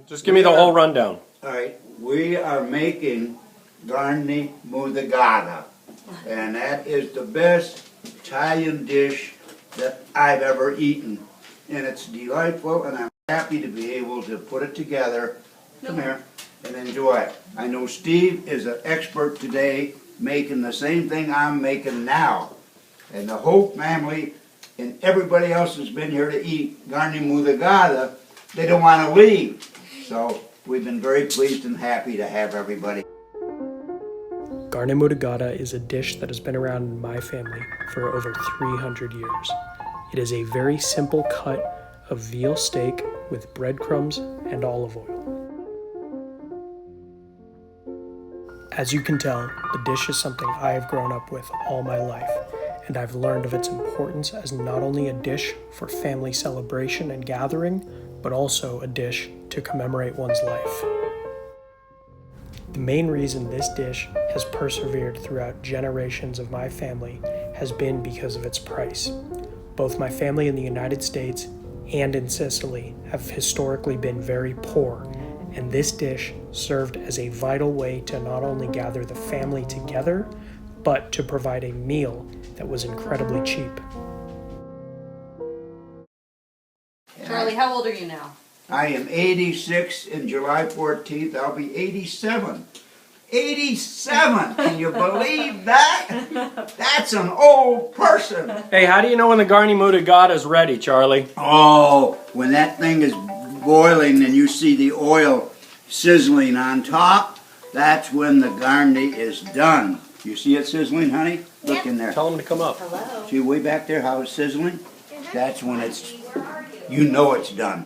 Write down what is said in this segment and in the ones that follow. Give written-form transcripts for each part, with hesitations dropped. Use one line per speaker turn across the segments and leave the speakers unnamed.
Just give me the whole rundown.
All right, we are making Garne mudha gada, and that is the best Italian dish that I've ever eaten. And it's delightful, and I'm happy to be able to put it together, come here, and enjoy it. I know Steve is an expert today making the same thing I'm making now. And the whole family and everybody else who's been here to eat Garne mudha gada, they don't want to leave. So we've been very pleased and happy to have everybody.
Garne mudha gada is a dish that has been around in my family for over 300 years. It is a very simple cut of veal steak with breadcrumbs and olive oil. As you can tell, the dish is something I have grown up with all my life, and I've learned of its importance as not only a dish for family celebration and gathering, but also a dish to commemorate one's life. The main reason this dish has persevered throughout generations of my family has been because of its price. Both my family in the United States and in Sicily have historically been very poor, and this dish served as a vital way to not only gather the family together, but to provide a meal that was incredibly cheap.
Charlie, how old are you now?
I am 86, and July 14th I'll be 87. 87! Can you believe that? That's an old person.
Hey, how do you know when the Garne mudha gada is ready, Charlie?
Oh, when that thing is boiling and you see the oil sizzling on top, that's when the Garne is done. You see it sizzling, honey? Look in there.
Tell them to come up.
Hello.
See way back there how it's sizzling? That's when you know it's done.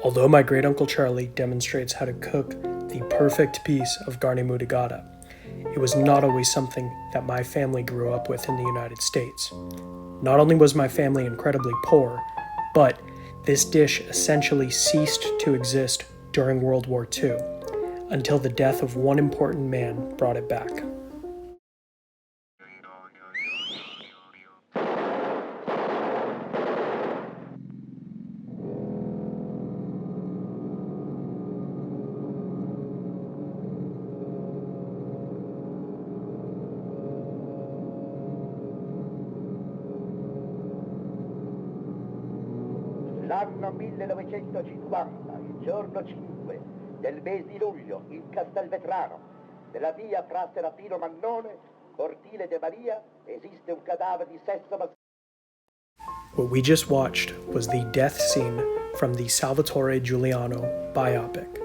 Although my great-uncle Charlie demonstrates how to cook the perfect piece of Garne mudha gada, it was not always something that my family grew up with in the United States. Not only was my family incredibly poor, but this dish essentially ceased to exist during World War II, until the death of one important man brought it back.
L'anno 1950, il giorno 5 del mese di luglio, in Castelvetrano, nella via fra Serafino Mannone, Cortile de Maria, esiste un cadavere di sesso maschile.
What we just watched was the death scene from the Salvatore Giuliano biopic.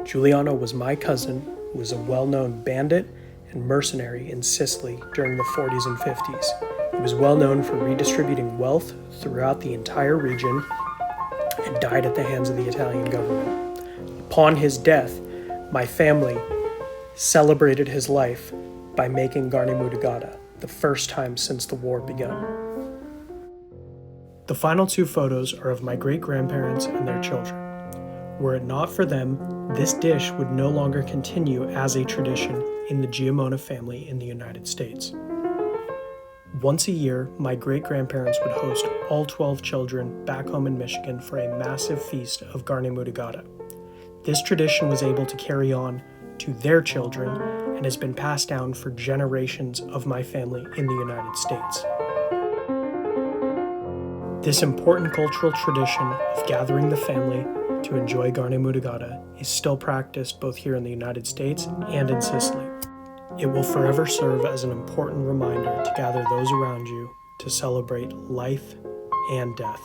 Giuliano was my cousin, who was a well-known bandit and mercenary in Sicily during the 40s and 50s. He was well known for redistributing wealth throughout the entire region and died at the hands of the Italian government. Upon his death, my family celebrated his life by making Garne mudha gada, the first time since the war began. The final two photos are of my great-grandparents and their children. Were it not for them, this dish would no longer continue as a tradition in the Giammona family in the United States. Once a year, my great-grandparents would host all 12 children back home in Michigan for a massive feast of Garne mudha gada. This tradition was able to carry on to their children and has been passed down for generations of my family in the United States. This important cultural tradition of gathering the family to enjoy Garne mudha gada is still practiced both here in the United States and in Sicily. It will forever serve as an important reminder to gather those around you to celebrate life and death.